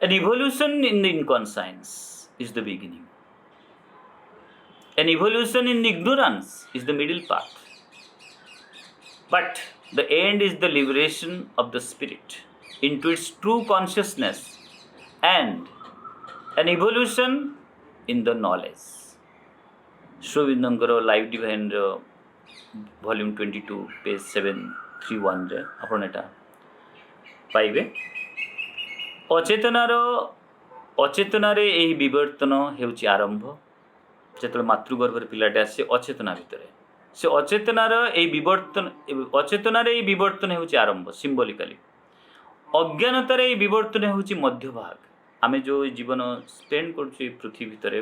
An evolution in the inconscience is the beginning. An evolution in ignorance is the middle path. But the end is the liberation of the spirit into its true consciousness and an evolution in the knowledge. Shrivindangara Live Divine Volume 22 page 731 रे आपण एटा पाइबे। अचेतनार यही विवर्तन हेउची आरंभ जो मातृगर्भर पिलाटे आसे अचेतना भितर से अचेतनार यही विवर्तन हेउची आरंभ सिंबलिकली अज्ञानतार यही विवर्तन हेउची मध्यभाग आमे जो जीवन स्पेंड करछी पृथ्वी भितर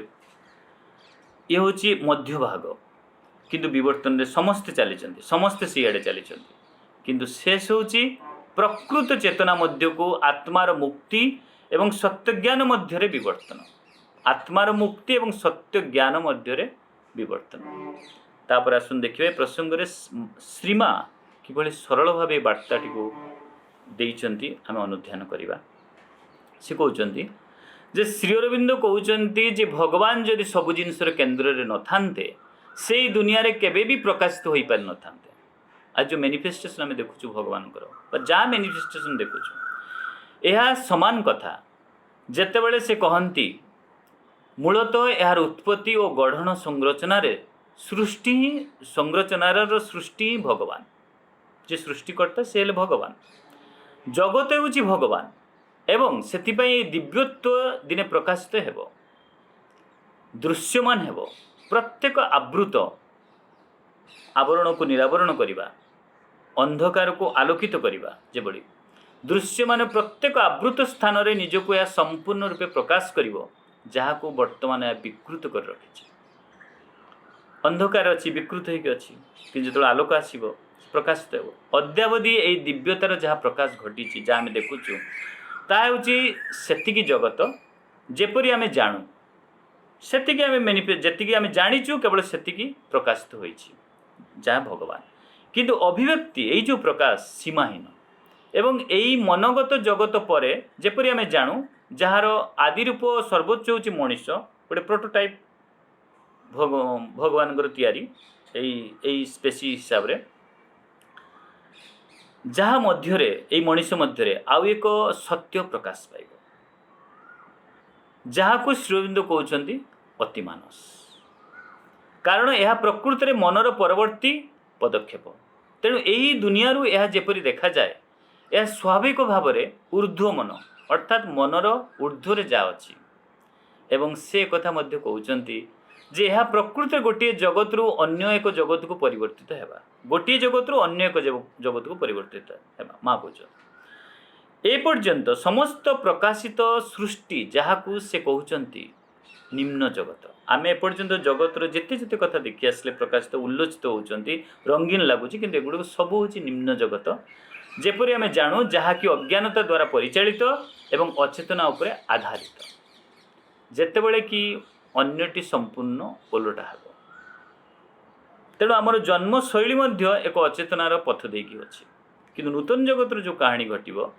ये होची मध्यभाग किंतु विवर्तन रे समस्ते चली समस्ते सियाड़े चली किंतु शेष होची प्रकृत चेतना मध्य को आत्मार मुक्ति एवं सत्य ज्ञान मध्य विवर्तन, आत्मार मुक्ति एवं सत्य ज्ञान मध्य विवर्तन। तापर आसुन देखिए प्रसंग रे श्रीमा किभଳି सरल भाव वार्ताटी को देइचंती आम अनुध्यान करवा। से कहउचंती जे श्री अरविंद कहउचंती जे भगवान जदि सब जिनसर केन्द्र रे न थांते से दुनिया रे केबे भी प्रकाशित होई पार न थांते। आज जो मैनिफेस्टेशन आम देखुचु भगवान जहाँ मैनिफेस्टेशन देखुचु यह समान कथा जेतेबेले से कहती मूलतः यार उत्पत्ति और गढ़न संरचना सृष्टि संरचनार सृष्टि भगवान जे सृष्टिकर्ता से भगवान जगत होची भगवान एवं सेतिपई दिव्यत्व दिने प्रकाशित हेबो दृश्यमान हेबो प्रत्येक आवृत आवरण को निरावरण करिबा अंधकार को आलोकित करिबा जेबड़ी दृश्यमान प्रत्येक आवृत स्थान रे निजको या संपूर्ण रूपे प्रकाश करिवो जहाँ को वर्तमान विकृत कर रखी अंधकार अच्छी विकृत होगी अच्छी कि जो आलोक आसो प्रकाशित हो अद्यावधि यही दिव्यतार जहाँ प्रकाश घटी जहाँ आम देखुचु ताकि जगत जेपरी आम जानू सेतिकी आम जी आम जाचु केवल सेतिकी प्रकाशित हो जहाँ भगवान किंतु अभिव्यक्ति यही जो प्रकाश सीमाहीन एवं यही मनगत जगत पर जेपरी आम जानू जार आदि रूप सर्वोच्च होची मनीष गोटे प्रोटोटाइप भगवान तैयारी स्पेसी हिसाब रे जहाँ मध्य यही मनीष मध्य आउ एक सत्य प्रकाश पाइब जहाँ को श्री अरविंद कहउचंती अतिमानस कारण यह प्रकृत में मनर परवर्ती पदक्षेप तेणु यही दुनिया यह जेपरी देखा जाए यह स्वाभाविक भाव में ऊर्ध्व मन अर्थात मनर ऊर्ध्व जा अच्छी एवं से कथा मध्य कहउचंती जे यह प्रकृत गोटे जगत रु अन्य एक जगत को परिवर्तित हेबा गोटे जगत रु अन्य एक जगत को परिवर्तित हेबा माँ कहउच ए पर्यंत समस्त प्रकाशित सृष्टि जहाँ को से कहउचंती निम्न जगत आम एपर्यंत जगतर जिते जिते कथा देखी आसले प्रकाशित उल्लोचित होती रंगीन लगुच कि एगुड़ सब हूँ निम्न जगत जेपरी आम जानू जहाँकि अज्ञानता द्वारा परिचालित एवं अचेतना उपरे आधारित जेतेबेले कि अन्यटी संपूर्ण ओलटा हेब तेणु आमर जन्मशैली एक अचेतनार पथ देकी अच्छी कि नूतन जगतर जो कहानी घटव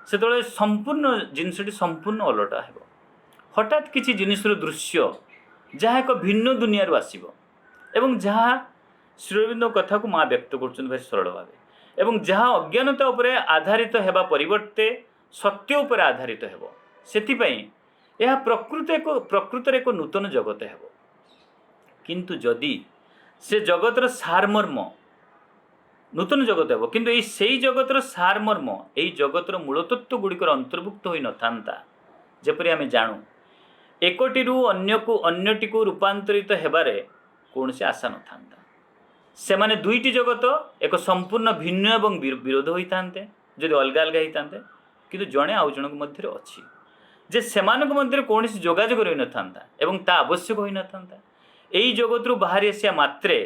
से संपूर्ण जिनसटी संपूर्ण ओलटा हेब हठात किसी जिनिसर दृश्य जहाँ एक भिन्न दुनिया आसव एवं जहाँ श्री अरविंद कथा को माँ व्यक्त कर भारी सरल भाव एवं जहाँ अज्ञानता उपरे आधारित हेबा परिवर्ते सत्य उपरे आधारित हेब सेथिपई यह प्रकृत एक नूतन जगत हेब किंतु जदि से जगतर सारमर्म नूतन जगत हेब किंतु यही सेई जगतर सारमर्म यही जगतर मूलतत्व गुड़िकर अंतर्भुक्त होई न थांता जेपरि आमे जानू एकटिरू अन्यटी को रूपांतरित हेबारे कौन से आशा न थांता से माने दुईटी जगत एक संपूर्ण भिन्न एवं विरोध होता जदि अलग अलग होता किंतु जड़े आउ जन मध्य अच्छी जे सेमानक मध्य कौन जोगाजोग रही न था एवं ता आवश्यक होई न था यही जगत रु बाहरी आसिया मात्रे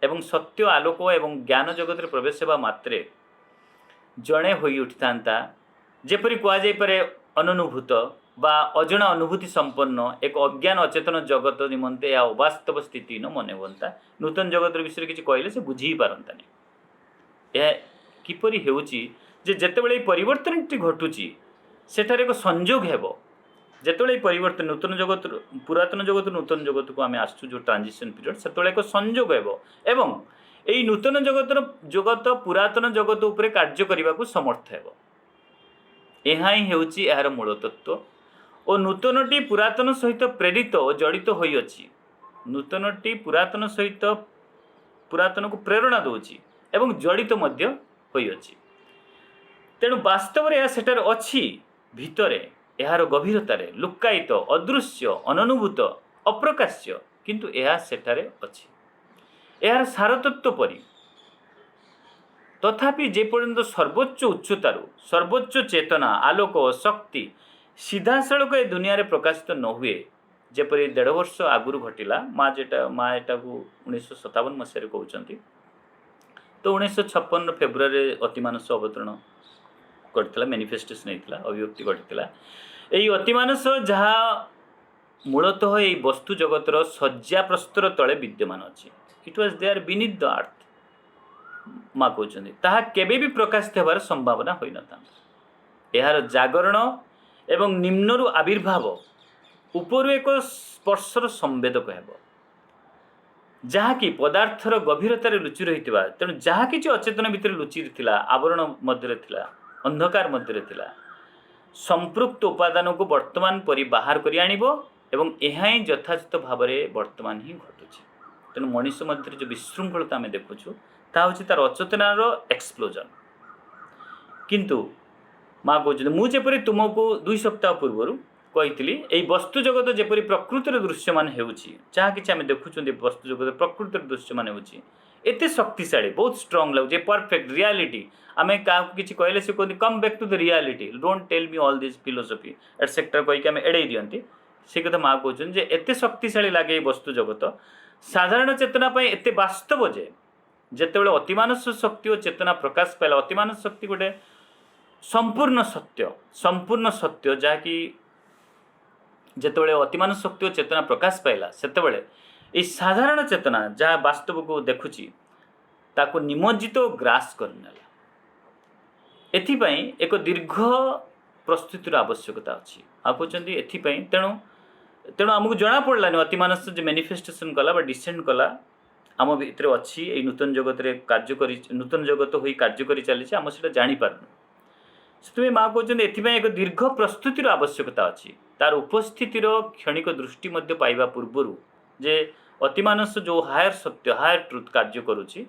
एवं सत्य आलोक एवं ज्ञान जगत रे प्रवेश हेबा मात्रे जड़े होई उठिता जेपरि कह जाय पारे अननुभूत बा अजणा अनुभूति संपन्न एक अज्ञान अचेतन जगत निमंते या अवास्तव स्थिति न मन होता नूतन जगत विषय किसी कहले से बुझी ही पारंतानी यह किपरि हेउची जे जेतेबेले परिवर्तन घटुची सेठार एक संयोग हेब जेतेबेले परिवर्तन नूतन जगत पुरातन जगत नूतन जगत को आम आसु जो ट्रांजिशन पीरियड सेतेबेले एक संयोग हेब एवं यही नूतन जगत पुरातन जगत उपरे कार्य करने को समर्थ हेब यह ही हेउची यार मूल तत्व और नूतनटी पुरातन सहित प्रेरित और जड़ित होई अछि नूतनटी पुरातन सहित पुरातन को प्रेरणा दौची एवं जड़ित मध्य होई अछि तेणु वास्तव में यह सेठार अछि भितरे यार गभीरतार लुक्कायित अदृश्य अननुभूत अप्रकाश्य किंतु यह सेठारे अछि यार सारतत्व परि तथापि जेपर्यंत सर्वोच्च उच्चतार सर्वोच्च चेतना आलोक शक्ति सीधासलख ए दुनिया रे प्रकाशित न हुए जेपरि 1.5 वर्ष आगुरी घटिला माँ एटा को 1957 मसीह कहते तो 1956 फेब्रुआरी अतिमानस अवतरण करथिला, मैनिफेस्टेशन होता अभिव्यक्ति घटिला। यही अतिमानस जहाँ मूलतः यही वस्तु जगतर शज्या प्रस्तर तले विद्यमान अच्छी, it was there beneath the earth माँ कहते ताहा केबे भी प्रकाशित होबार संभावना होई नथा। यार जागरण एवं निम्नरु आविर्भाव उपरु एक स्पर्शर संवेदक हेब, जहाँकि पदार्थर गभीरतार लुचि रही तेणु जहाँ कि अचेतन भितर लुचि थिला, आवरण मध्य थिला, अंधकार मध्य थिला, संपृक्त उपादान को वर्तमान परि बाहर करि आनिबो एवं ଏହା ହିଁ ଯଥାଯଥ ଭାବରେ ବର୍ତ୍ତମାନ ହିଁ ଘଟୁଛି। ତେଣୁ ମଣିଷ ମଧ୍ୟରେ ଯେଉଁ ବିଶୃଙ୍ଖଳତା ଆମେ ଦେଖୁଛୁ ତାହା ହେଉଛି ତାର ଅଚେତନାର ଏକ୍ସପ୍ଲୋଜନ୍। କିନ୍ତୁ ମା କହୁଛନ୍ତି ମୁଁ ଯେପରି ତୁମକୁ 2 ସପ୍ତାହ ପୂର୍ବରୁ କହିଥିଲି ଏଇ ବସ୍ତୁ ଜଗତ ଯେପରି ପ୍ରକୃତିର ଦୃଶ୍ୟମାନ ହେଉଛି, ଯାହା କିଛି ଆମେ ଦେଖୁଛନ୍ତି ବସ୍ତୁ ଜଗତ ପ୍ରକୃତିର ଦୃଶ୍ୟମାନ ହେଉଛି ଏତେ ଶକ୍ତିଶାଳୀ, ବହୁତ ଷ୍ଟ୍ରଙ୍ଗ ଲାଗୁଛି, ପରଫେକ୍ଟ ରିଆଲିଟି। ଆମେ କାହାକୁ କିଛି କହିଲେ ସେ କହନ୍ତି come back to the reality, don't tell me all this philosophy etcetera କହିକି ଆମେ ଏଡ଼େଇ ଦିଅନ୍ତି। से कथा माँ कहते जे एते शक्तिशाली लगे वस्तु जगत साधारण चेतना एते वास्तव जे जितेबाला अतिमानस शक्ति और चेतना प्रकाश पाला, अतिमानस शक्ति गोटे संपूर्ण सत्य जहाँकि जितेबाला अतिमानस शक्ति और चेतना प्रकाश पाला सेतेबाला ये साधारण चेतना जहाँ वास्तव को देखुची ताको निमज्जित और ग्रास करनेला। एथिपाई एक दीर्घ प्रस्तुतिर आवश्यकता अच्छी आप कहते एथिपाई तेणु आमको जना पड़लानी अतिमानस जो मैनिफेस्टेशन कला डिसेंड कला आम भितर अच्छी नूतन जगत कार्य कर नूतन जगत हो कार्य कर चली आम से जापारनु से माँ कहते एथिपाई एक दीर्घ प्रस्तुतिर आवश्यकता अच्छी तार उपस्थितिर क्षणिक दृष्टि पाइबा पूर्वर जे अतिमानस जो हायर सत्य हायर ट्रुथ कार्य करुच्ची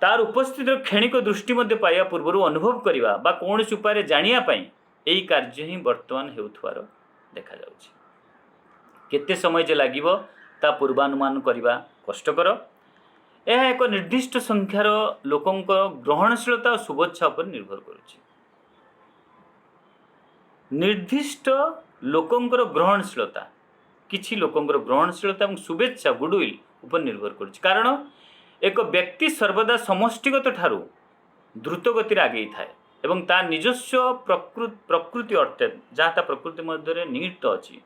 तार उपस्थित क्षणिक दृष्टि पाइबा पूर्वर अनुभव करवा बा कौन उपाय जानापी यही कार्य ही बर्तमान होथवार देखा जाउछि। केते समय जे लागिबो ता पूर्वानुमान करवा कष्टकर। यह एक निर्दिष्ट संख्यार लोकों ग्रहणशीलता और शुभेच्छा पर निर्भर करुच्ची। निर्दिष्ट लोकों ग्रहणशीलता किछि लोकों ग्रहणशीलता और शुभेच्छा गुडविल उपर निर्भर करुच्ची। कारण एक व्यक्ति सर्वदा समष्टिगत ठारू द्रुत गति आगे थाए एवं ता निजस्व प्रकृति अर्थात जहाँ ता प्रकृति मध्य निहित अच्छी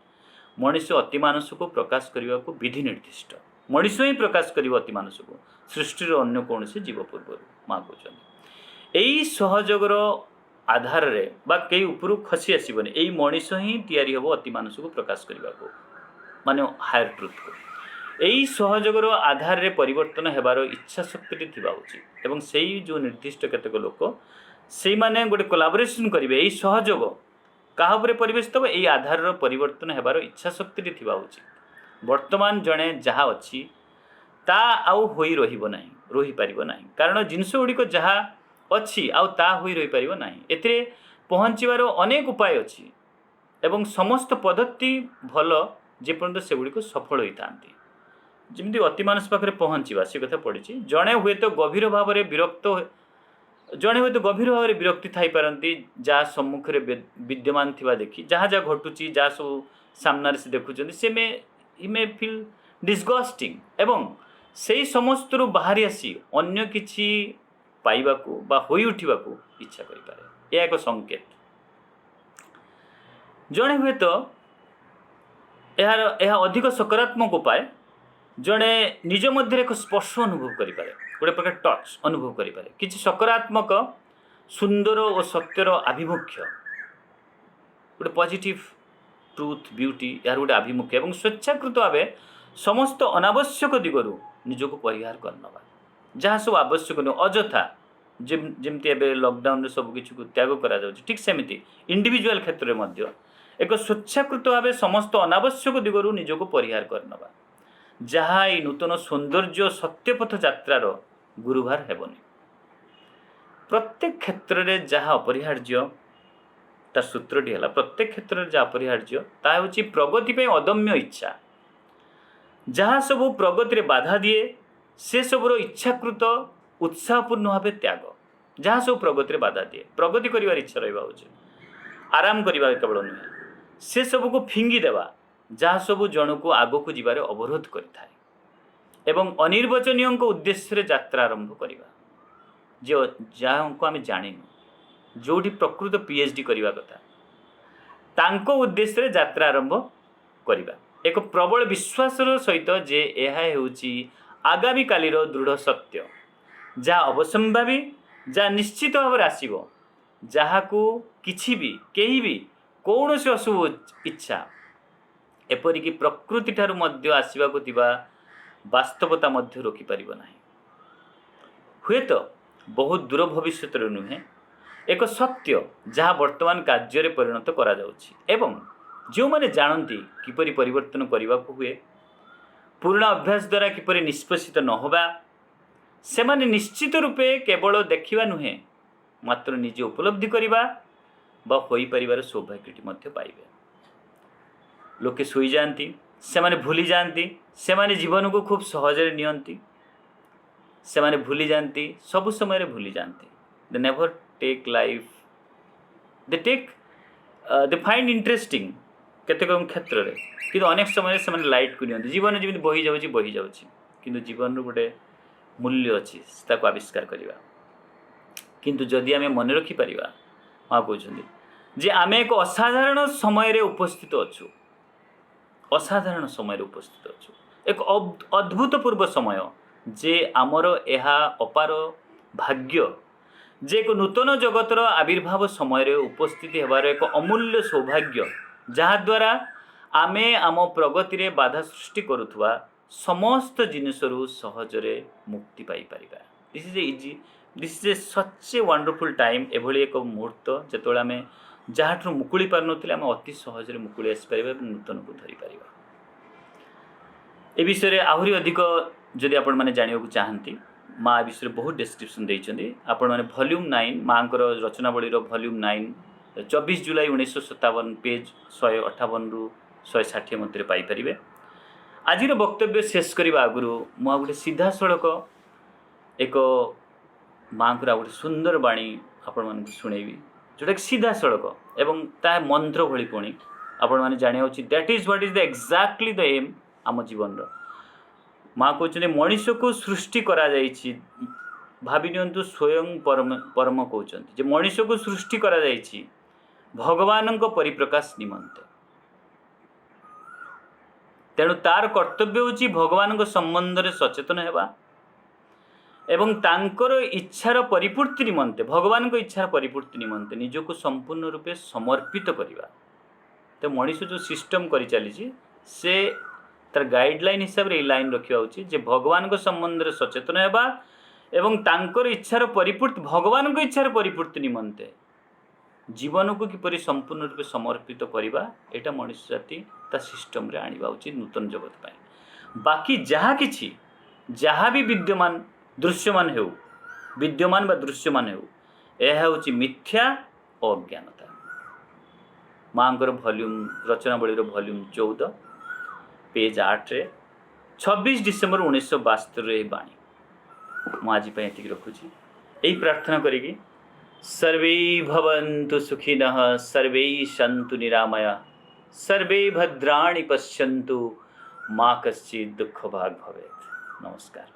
मनुष्य अतिमानस को प्रकाश करने को विधि निर्दिष्ट मनुष्य ही प्रकाश कर अतिमानस को सृष्टि अन्य कौन जीव पूर्व माँ कहते यही सहयोगर आधार रे बा कई उपरू खसी आसबनी यही मनुष्य ही तैयारी हम अतिमानस को प्रकाश करने को माने हायर ट्रुथ को यही सहयोगर आधार रे परिवर्तन हेबार इच्छा शक्ति थिबा उचित एवं सेही जो निर्दिष्ट केतेक लोक से माने गोटे कोलाबोरेशन करेंगे यही सहयोग क्या परिवेश तब यही आधार परिवर्तन हेबार इच्छा शक्ति थिबा उचित। वर्तमान जड़े जहाँ अच्छी ता आउ होई रहिबो नाही रही पारिबो नाही कारण जिनस गुड़िक जहाँ अच्छी आउ ता होई रही पारिबो नाही एथिरे पहुँचवार अनेक उपाय अच्छी एवं समस्त पद्धति भल जेपर्यंत से गुड़िक सफल होता जमी अतिमानस पाखे पहुँचवा से कथा पड़ी जड़े हुए तो गभीर भाव में विरक्त जड़े हुए तो गभीर भाव में विरक्ति थी पारती जहाँ सम्मुख में विद्यमान थिबा देखी जहाँ जहाँ घटुची जहाँ सब सामने से देखुं से मे फिल डिस्गस्टिंग एवं से समस्त बाहरी आसी अन्य किछि पाइबाकू बा होई उठिबाकू इच्छा करि पारे। यह एक संकेत जड़े हुए तो यार अधिक सकारात्मक उपाय जड़े निज मध्य एक स्पर्श अनुभव करें गोटे प्रकार टच अनुभव करें किसी सकारात्मक सुंदर और सत्यर आभिमुख्य गोटे पॉजिटिव ट्रुथ ब्यूटी यार गोटे आभिमुख्य और स्वेच्छाकृत भाव समस्त अनावश्यक दिगरु निजको परिहार करनवा जहाँ सब आवश्यक नुह अजथा जमती एवं लॉकडाउन सबकि त्याग करा ठीक सेमती इंडिविजुअल क्षेत्र में एक स्वेच्छाकृत भाव समस्त अनावश्यक दिगरु निजको परिहार करनवा जहाँ ये नूतन सौंदर्य सत्यपथ यात्रार गुरुभार हेबनी। प्रत्येक क्षेत्र में जहाँ अपरिहार्य तार सूत्रटी है प्रत्येक क्षेत्र में जहाँ अपरिहार्य ताहा होची प्रगति पे अदम्य इच्छा जहाँ सब प्रगति में बाधा दिए से सबुर इच्छाकृत उत्साहपूर्ण भाव त्याग जहाँ सब प्रगति में बाधा दिए प्रगति कर इच्छा रहा उचित आराम करवा केवल नुहे से सबको फिंगी देवा जहाँ सब जन को आग को जीवार अवरोध करें एवं अनिर्वचनीय उद्देश्य यात्रा आरंभ करवा जे जहाँ को आम जाणीनु जो प्रकृत पीएचडी करवा कथा तांको उद्देश्य यात्रा आरंभ करवा एक प्रबल विश्वास सहित जे यह होची आगामी कालीर दृढ़ सत्य जहाँ अवसंभावी जहाँ निश्चित भाव आसव जहाँ को किछि भी कहीं भी कौन से अशुभ इच्छा एपरिक प्रकृति ठारू मध्य आसवाक थिबा वास्तवता मध्य रोकी परिबो नाही हुए तो बहुत दूर भविष्य नुहे एक सत्य जहाँ वर्तमान कार्य परिणत करा जाउछि एवं जो माने जानती किपरि परिवर्तन करने को हुए पुराणा अभ्यास द्वारा किपरि निष्पेषित न होबा से माने निश्चित रूपे केवल देखिबा नुहे मात्र निजे उपलब्धि करवा बा होई परिवार सौभाग्यटी मध्य पाइबे लोके सोई जाती से माने भूली जाती से माने जीवन को खूब सहजरे नियंती से माने भूली जाती सब समय भूली जाती they never take life they take they find interesting केतेक क्षेत्र में किंतु अनेक समय से माने लाइट को नियंती जीवन जमी बही जाऊँगी किंतु जीवन गोटे मूल्य अच्छी ताको आविष्कार करवा किंतु जदि आमे मन रखी परिवा माँ कहते जे आमे एक असाधारण समय उपस्थित अच्छु असाधारण समय उपस्थित अच्छु एक अद्भुतपूर्व समय जे आमर यह अपार भाग्य जे एक नूतन जगतर आविर्भाव समय उपस्थित होबार एक अमूल्य सौभाग्य जहाद्वारा आमे आम प्रगति रे बाधा सृष्टि करुवा समस्त जिनसरू सहजरे मुक्ति पाई परिबा this is a such a wonderful time एभली एक मुहूर्त जेतोळे आमे जहाँठू मुकुली पार नथिले आमे अति सहजरे मुकुली आसी परिबा नूतन को धरि परिबा ए विषय रे आहुरी अधिक जदि आपण माने जानियो को चाहंती माँ विषय बहुत डिस्क्रिप्शन देइछन्ती आपण माने वॉल्यूम 9 मांकर रचनावली रो वॉल्यूम 9 24 जुलाई 1957 पेज 158 रु 160 मध्य पाई परिबे आज वक्तव्य शेष करने आगु मुझे गोटे सीधा सड़क एक माँ को गोटे सुंदर बाणी आपण मान शुणेबी जोटा सीधा सड़क एवं ता मंत्र भली पुणी आपण मैंने जाना उचित that is what is the exactly the aim आम जीवन माँ कहते मनीष को सृष्टि करा जाइछि भाभी नियंतु स्वयं परम कहते मनीष को सृष्टि करा जाइछि भगवान परिप्रकाश निमंते तेणु तार कर्तव्य होची भगवान संबंध में सचेतन हेबा एवं तांकर इच्छार परिपूर्ति निमंते भगवान को इच्छार परिपूर्ति निमंते निजको संपूर्ण रूपे समर्पित करवा तो मनीष जो सिस्टम करी चली से तार गाइडलाइन हिसाब रे लाइन रखा उचित जे भगवान को संबंध में सचेतन हेबा एवं तांकर इच्छार परिपूर्ति भगवान को इच्छार परिपूर्ति निमंते जीवन को किपरि संपूर्ण रूपे समर्पित करवा एटा मनुष्य जाति ता सिस्टम रे आनिबा उचित नूतन जगत पाए बाकी जहाँ किछि जहाँ भी विद्यमान दृश्यमान हेउ विद्यमान बा दृश्यमान हेउ यह होछि मिथ्या अज्ञानता मांकर वॉल्यूम रचनावली वॉल्यूम 14 पेज 8 रे 26 डिसेम्बर 1972 रे बाणी मु आज पे एतिक रखुछि एई प्रार्थना करिकि सर्वे भवन्तु सुखिनः सर्वे सन्तु निरामया सर्वे भद्राणि पश्यन्तु मा कश्चित् दुःखभाग् भवेत्। नमस्कार।